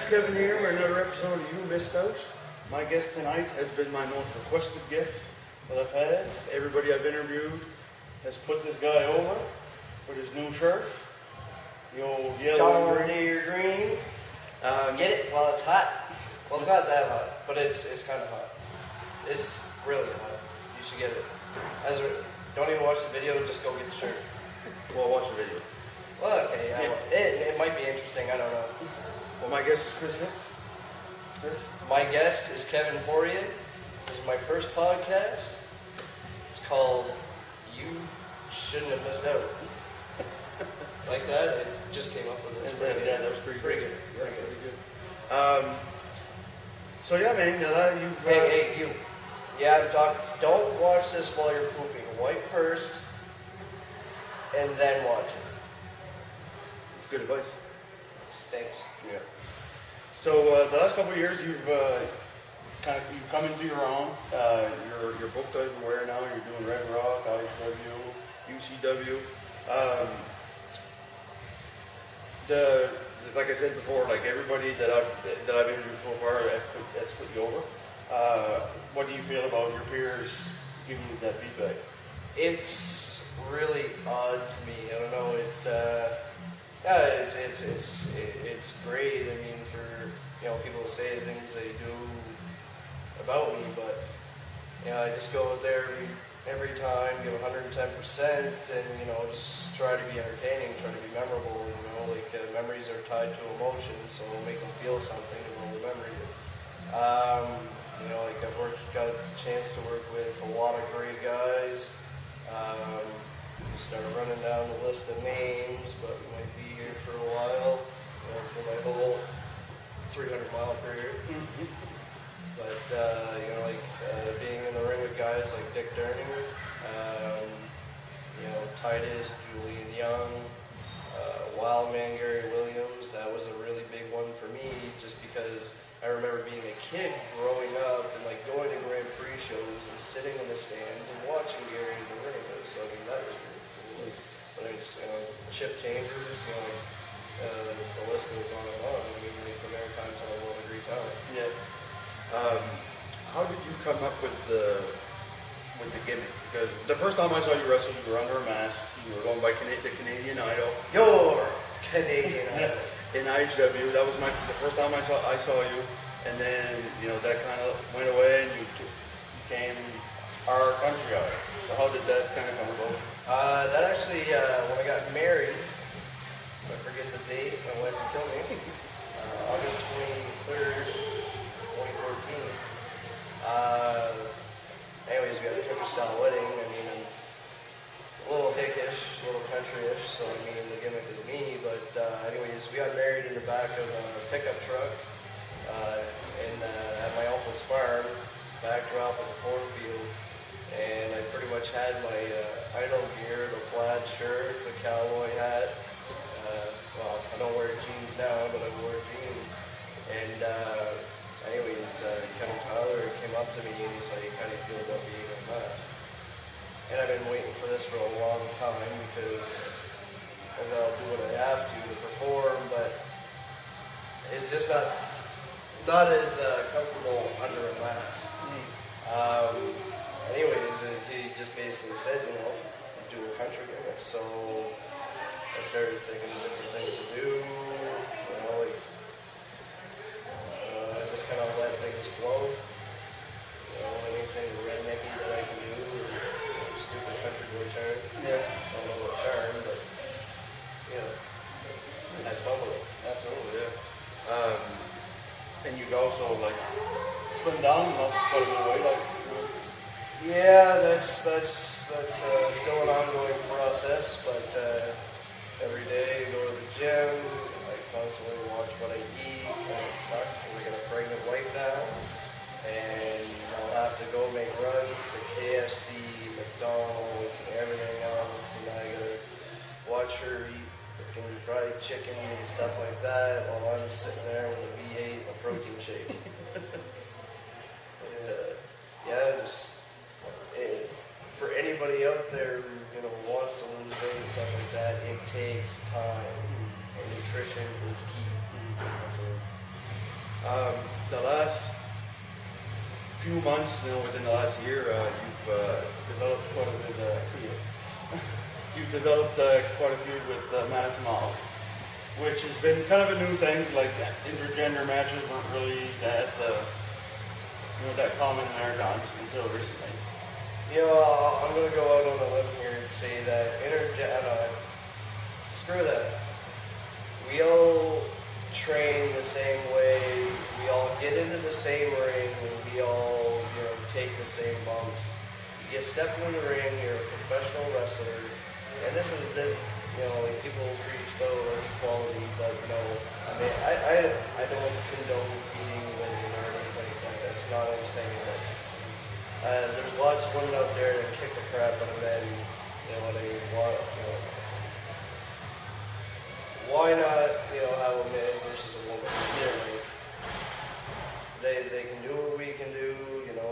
it's Kevin here with another episode of You Missed Out. My guest tonight has been my most requested guest that I've had. Everybody I've interviewed has put this guy over with his new shirt. The old yellow and green. Green. Get it while it's hot. Well, it's not that hot, but it's kind of hot. It's really hot. You should get it. Don't even watch the video, just go get the shirt. Well, watch the video. Well, okay, it might be interesting, I don't know. Well, my guest is Kris Hicks. Kris? My guest is Kevin Poirier. This is my first podcast. It's called You Shouldn't Have Missed Out. Like that, it just came up with it. Yeah, that was pretty good. Yeah, Pretty good. So yeah, man, you've... Hey, you. Yeah, I'm talking. Don't watch this while you're pooping. Wipe first, and then watch it. It's good advice. Stinks. Yeah. So the last couple of years, you've come into your own. You're booked everywhere now. You're doing Red Rock, IHW, UCW. Like I said before, like everybody that I've interviewed so far has put you over. What do you feel about your peers giving you that feedback? It's really odd to me. I don't know. It's great. I mean, for people say things they do about me, but I just go out there every time, give 110%, and just try to be entertaining, try to be memorable. Memories are tied to emotions, so make them feel something and they'll remember you. I've got a chance to work with a lot of great guys. Started running down the list of names, but we might be here for a while, for my whole 300-mile career. But being in the ring with guys like Dick Durninger, Titus, Julian Young, Wildman Gary Williams, that was a really big one for me, just because I remember being a kid growing up and going to Grand Prix shows and sitting in the stands and watching Gary in the ring. So that was really cool. But Chip Chambers, the list goes on and on. I mean, the Americans have a lot of great talent. Yeah. How did you come up with the gimmick? Because the first time I saw you wrestle, you were under a mask. You were going by the Canadian Idol. Your Canadian Idol. In IHW, that was the first time I saw you, and then that kind of went away, and you became our country idol. So how did that kind of come about? That actually, when I got married, I forget the date, my wife would tell me, August 23rd, 2014. Anyways, we had a country-style wedding. I mean, a little hickish, a little country-ish, so I mean, the gimmick is me. But anyways, we got married in the back of a pickup truck at my uncle's farm. Backdrop was a cornfield, and I pretty much had my idol gear, the plaid shirt, the cowboy hat. I don't wear jeans now, but I wore jeans. And anyways, Kevin Tyler came up to me and he's like, "How do you feel about being unmasked?" And I've been waiting for this for a long time because I'll do what I have to perform, but it's just not as comfortable under a mask. Anyways, he just basically said, do a country gimmick. So I started thinking of different things to do. I just kind of let things flow. Anything rednecky that I can do, or stupid country boy charm. Yeah. I don't know what charm, but I had fun with it. Absolutely, yeah. And you've also slimmed down and lost quite a bit of weight. Yeah, that's still an ongoing process, but every day I go to the gym. I constantly watch what I eat. Kind of sucks because I got a pregnant wife now, and I'll have to go make runs to KFC, McDonald's, and everything else, and I gotta watch her eat freaking fried chicken and stuff like that while I'm sitting there with a V8 and a protein shake. For anybody out there who wants to lose weight and stuff like that, it takes time, and nutrition is key. The last few months, within the last year, you've developed quite a bit. You've developed quite a few with Madison Miles, which has been kind of a new thing. Like intergender matches weren't really that that common in our times until recently. I'm gonna go out on a limb here and say that screw that. We all train the same way. We all get into the same ring, and we all, take the same bumps. You get stepped in the ring. You're a professional wrestler, and this is the, like people preach about equality, but no. I mean, I don't condone beating women or anything like that. That's not what I'm saying. But there's lots of women out there that kick the crap out of men. They want, why not, have a man versus a woman? Like, they can do what we can do,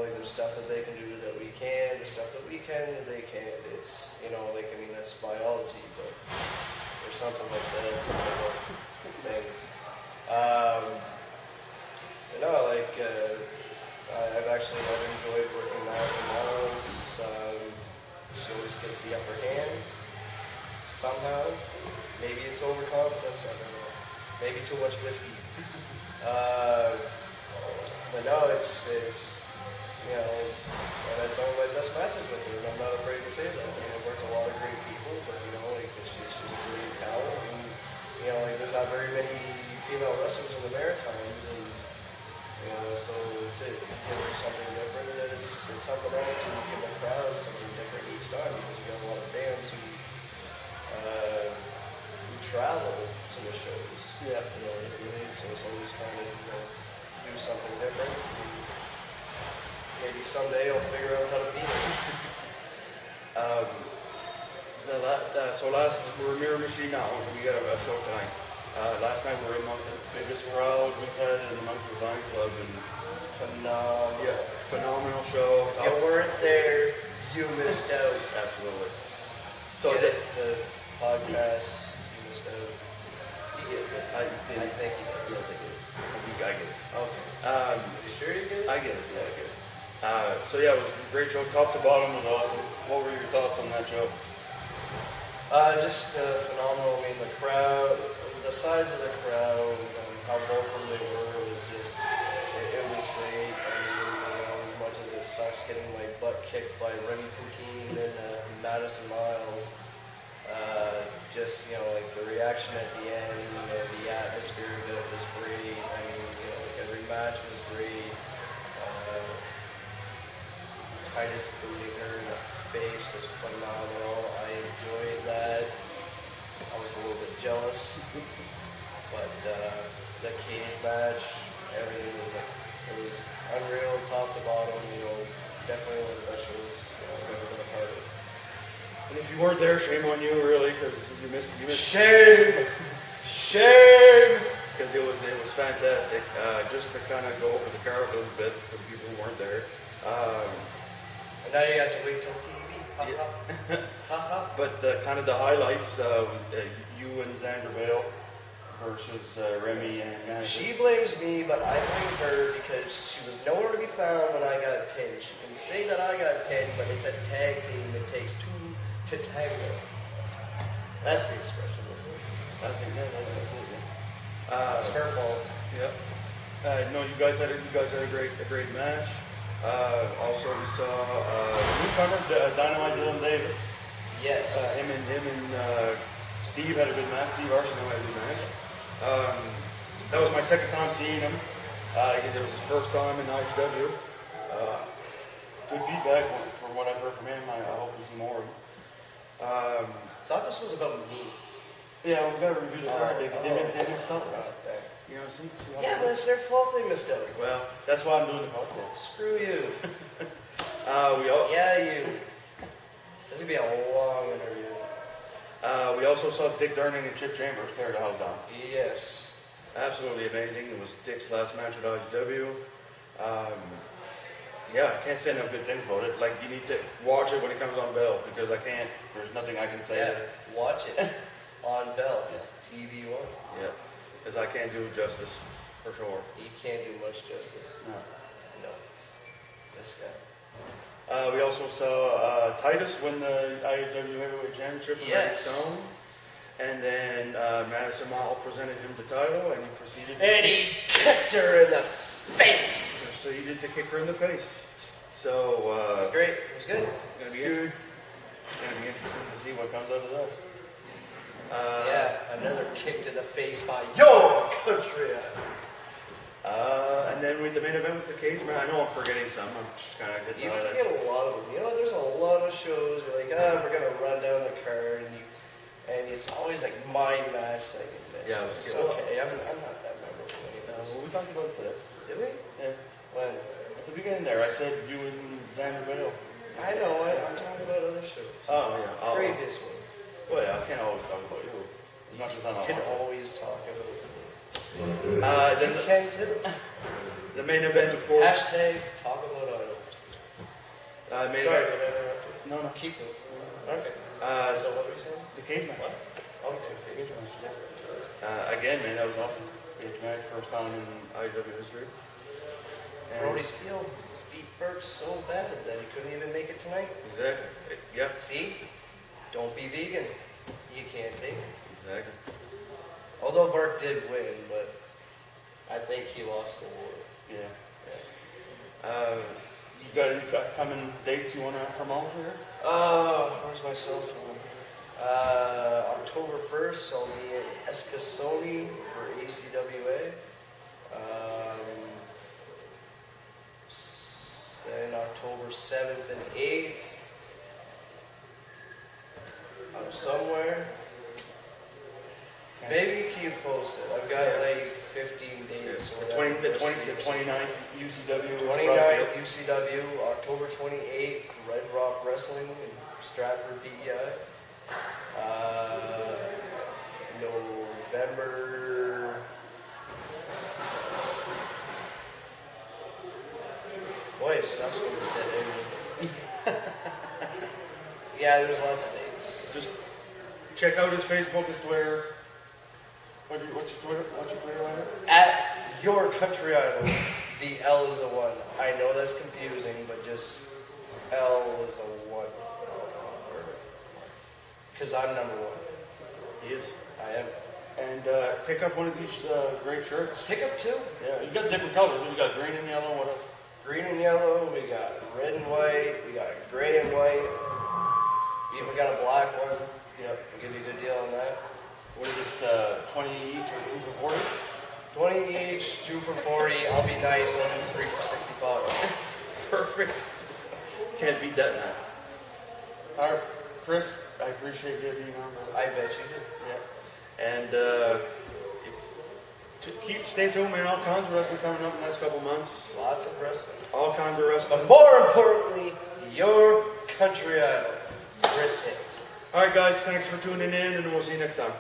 like there's stuff that they can do that we can't, there's stuff that we can that they can't. It's, that's biology, but there's something like that, it's a different thing. I've enjoyed working Madison Miles. She always gets the upper hand, somehow. Maybe it's overconfidence, I don't know. Maybe too much whiskey. But no, it's and it's some of my best matches with her, and I'm not afraid to say that. I've worked with a lot of great people, but she's a great talent, and there's not very many female wrestlers in the Maritimes, and so to give her something different, and it's something else to give the crowd something different each time, because we have a lot of fans who travel to the shows. Yeah. So it's always trying to do something different. Maybe someday I'll figure out how to beat it. So last we're Mirror Machine now, and we got a show tonight. Last night we were in the biggest crowd we've had in the Monkey Vine Club, and phenomenal show. If you weren't there, you missed out. Absolutely. So the podcast, you missed out. He gets it. I think he does. Yeah, I get it. Okay. You sure you get it? I get it. Yeah, I get it. It was a great show, top to bottom was awesome. What were your thoughts on that show? Just phenomenal. I mean, the crowd, the size of the crowd, how vocal they were was just, it was great. I mean, as much as it sucks getting my butt kicked by Remy Poutine and Madison Miles, the reaction at the end, the atmosphere of it was great. I mean, every match was great. Titus booting her in the face was phenomenal. I enjoyed that. I was a little bit jealous, but the cage match, everything was it was unreal, top to bottom. Definitely one of the best shows I've ever been a part of. And if you weren't there, shame on you, really, because you missed. Shame. Because it was fantastic. Just to kind of go over the card a little bit for the people who weren't there. And now you have to wait till TV. But kind of the highlights, you and Xander Bale versus Remy and Madison. She blames me, but I blame her because she was nowhere to be found when I got pinned. She can say that I got pinned, but it's a tag team. It takes two to tango. That's the expression, isn't it? I think that's it. It's her fault. Yeah. No, you guys had a great match. Also, we saw newcomer Dynamite Dylan Davis. Yes. Him and Steve had a good match. Steve Arsenault had a good match. That was my second time seeing him. It was his first time in IHW. Good feedback from what I've heard from him. I hope we see more of him. Thought this was about me. Yeah, we got to review the card. They missed out. See yeah, but it's their fault they missed out. Well, that's why I'm doing the podcast. Screw you. Yeah, you. This is going to be a long interview. We also saw Dick Durning and Chip Chambers tear the house down. Yes. Absolutely amazing. It was Dick's last match at IHW. I can't say enough good things about it. Like, you need to watch it when it comes on Bell, because there's nothing I can say. Yeah, watch it on Bell. Yeah. TV1. Yeah, because I can't do it justice. for sure. He can't do much justice. No. No. This guy. We also saw Titus win the IWA Heavyweight Championship from Eddie Yes. Stone. And then Madison Mall presented him the title, and he proceeded And he kicked her in the face. proceeded to kick her in the face. So, It was great. It was good. Gonna be interesting to see what comes out of this. Yeah, another kick to the face by your country. And then the main event was the cage match. I know I'm forgetting some. I'm just kind of getting You the highlights. forget a lot of them. You know, there's a lot of shows. You're like, we're gonna run down the card, and it's always like my match second best. Yeah, it's skip. okay. I'm not that memorable. Well, we talked about it today. Did we? Yeah. When? At the beginning there, I said you and Xander Bale. I know. I'm talking about other shows. Oh, yeah. Previous ones. Well, yeah, I can't always talk about you. As much as I'm You can on. always talk about me. Then You can too. the main event, of course. Hashtag talk about Idol. Main Sorry, event. did I interrupt you? No. Keep it. Okay. So So what were you saying? the cage match. Okay. Again, man, that was awesome. Cage match, first time in IW history. And Brody Steele beat Burke so bad that he couldn't even make it tonight. Exactly. Yeah. See? Don't be vegan. You can't take it. Exactly. Although Burke did win, but I think he lost the war. Yeah. You got any upcoming dates you want to promote here? Where's my cell phone? October 1st, I'll be in Eskasoni for ACWA. Then October 7th and 8th, I'm somewhere. Maybe keep posted. I've got like 15 dates. The 29th UCW. 29th UCW, October 28th, Red Rock Wrestling in Stratford, PEI. November. Boy, it sucks when there's dead end. Yeah, there's lots of dates. Just check out his Facebook, his Twitter. What's your Twitter? What's your Twitter handle? At your country idol, the L is a 1. I know that's confusing, but just L is a 1. Because I'm number 1. He is. I am. And pick up one of these great shirts. Pick up 2. Yeah, you got different colors. We got green and yellow. What else? Green and yellow, we got red and white, we got gray and white. We even got a black one. Yep. I'll give you a good deal on that. What is it? 20 each or 2 for 40? 20 each, 2 for 40. I'll be nice. I'll do 3 for 65. Perfect. Can't beat that now. All right, Kris, I appreciate you being on. I bet you do. Yeah. And stay tuned, man. All kinds of wrestling coming up in the next couple months. Lots of wrestling. All kinds of wrestling. But more importantly, your country idol, Kris Hicks. All right, guys. Thanks for tuning in, and we'll see you next time.